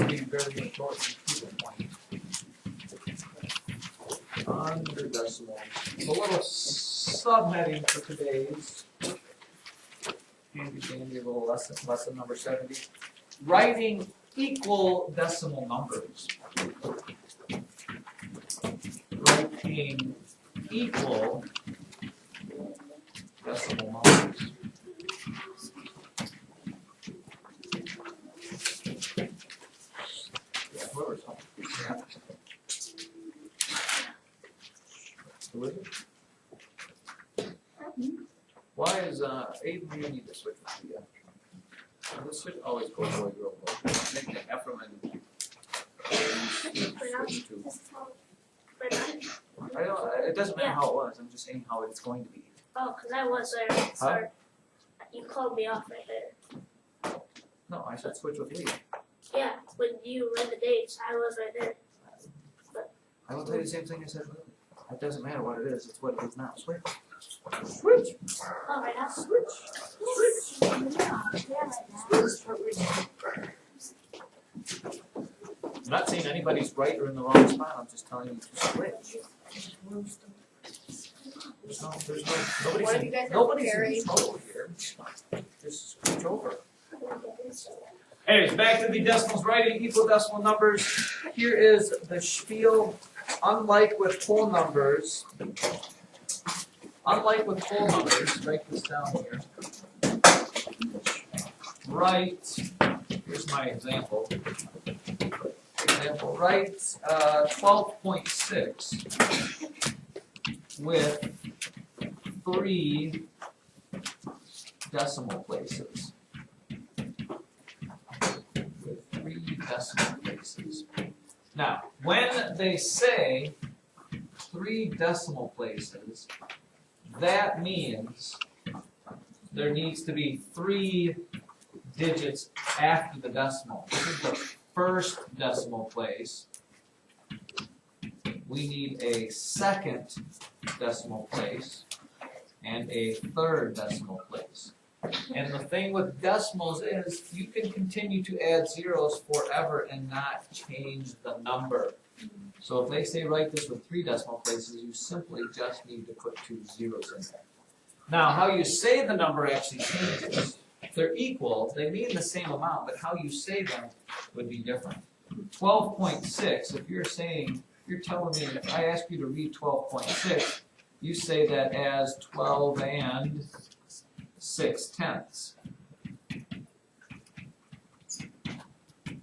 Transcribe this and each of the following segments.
be very important to the point. Under decimals. A little subheading for today's handy dandy little lesson number 70. Writing equal decimal numbers. Writing equal decimal numbers. Yeah, whoever's home. Yeah. Who is it? Why is Aiden, you need to switch with the this should always go away real quick. Make the Ephraim and I don't, it doesn't matter how it was, I'm just saying how it's going to be. Oh, because I was there. Sorry. You called me off right there. No, I said switch with Lee. Yeah, when you read the dates, I was right there. I will tell you the same thing I said earlier. It doesn't matter what it is, it's what it is now. Switch. Switch. All right, I'll Switch. Switch. I'm not saying anybody's right or in the wrong spot, I'm just telling you to switch. Nobody's in trouble here. Just switch over. Anyways, back to the decimals, writing equal decimal numbers. Here is the spiel. Unlike with whole numbers, write this down here. Here's my example. Write 12.6 with 3 decimal places. With 3 decimal places. Now, when they say 3 decimal places, that means there needs to be 3 digits after the decimal. This is the first decimal place. We need a second decimal place and a third decimal place. And the thing with decimals is you can continue to add zeros forever and not change the number. So if they say write this with 3 decimal places, you simply just need to put 2 zeros in there. Now, how you say the number actually changes. If they're equal, they mean the same amount, but how you say them would be different. 12.6, if you're telling me, if I ask you to read 12.6, you say that as 12 and 6/10.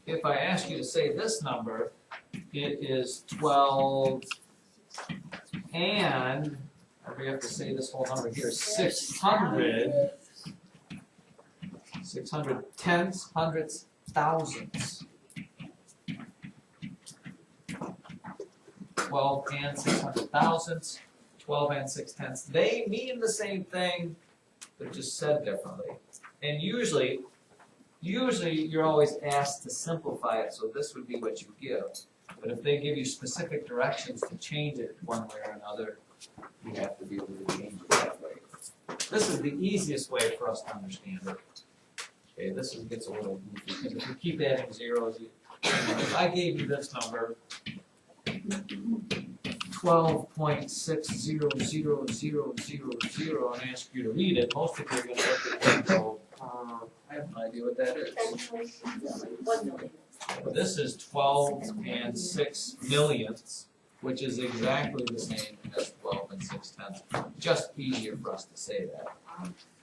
If I ask you to say this number, it is 12 and, we have to say this whole number here, 600 tenths, hundredths, thousandths. 12 and 600 thousandths, 12 and 6/10. They mean the same thing, they're just said differently. And usually you're always asked to simplify it, so this would be what you give. But if they give you specific directions to change it one way or another, you have to be able to change it that way. This is the easiest way for us to understand it. Okay, this gets a little goofy, because if you keep adding zeros, if I gave you this number, 12.600000, and ask you to read it, most of you are going to look at it and go, I have no idea what that is. 1 million. But this is 12 and 6 millionths, which is exactly the same as 12 and 6/10. Just easier for us to say that.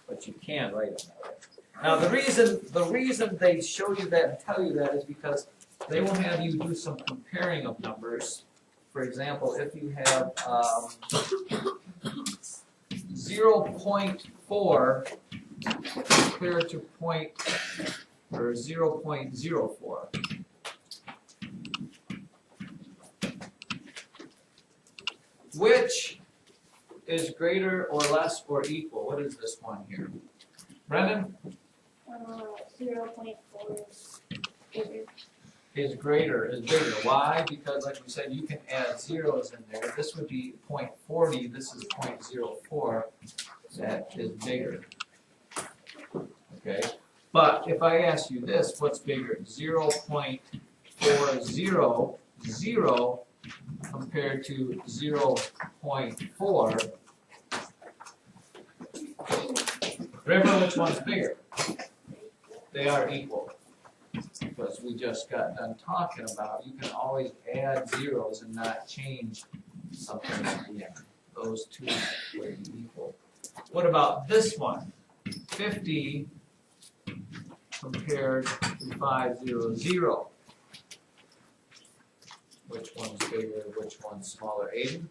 But you can write it that way. Now the reason they show you that and tell you that is because they will have you do some comparing of numbers. For example, if you have 0.4 compared to 0.04. Which is greater or less or equal? What is this one here? Brendan? 0.4 is bigger. Why? Because like we said, you can add zeros in there. This would be 0.40, this is 0.04. That is bigger. Okay? But if I ask you this, what's bigger? 0.4 for 0, 0 compared to 0.4, remember which one's bigger? They are equal. Because we just got done talking about, you can always add zeros and not change something at the end. Those two would be equal. What about this one? 50 compared to 500. Which one's bigger, which one's smaller? Aiden?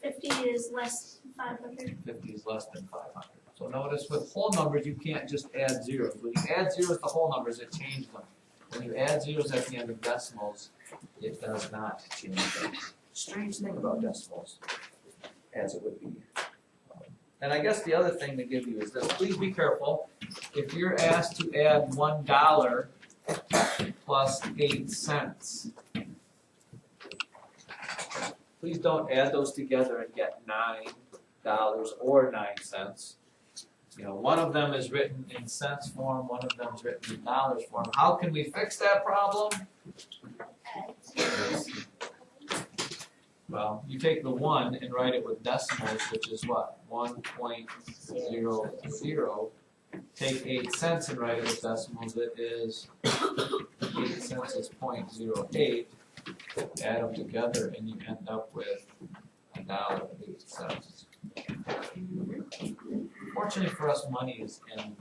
50 is less than 500. 50 is less than 500. So notice with whole numbers, you can't just add zeros. When you add zeros to whole numbers, it changes them. When you add zeros at the end of decimals, it does not change them. Strange thing about decimals, as it would be. And I guess the other thing to give you is this. Please be careful. If you're asked to add $1 plus 8 cents, please don't add those together and get $9 or 9 cents. You know, one of them is written in cents form, one of them is written in dollars form. How can we fix that problem? Well, you take the 1 and write it with decimals, which is what? 1.00. Take 8 cents and write it with decimals. It is 8 cents is 0.08. Add them together and you end up with $1.08. Fortunately for us, money is in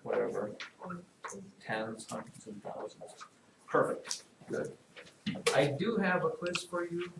whatever, tens, hundreds, and thousands. Perfect. Good. I do have a quiz for you.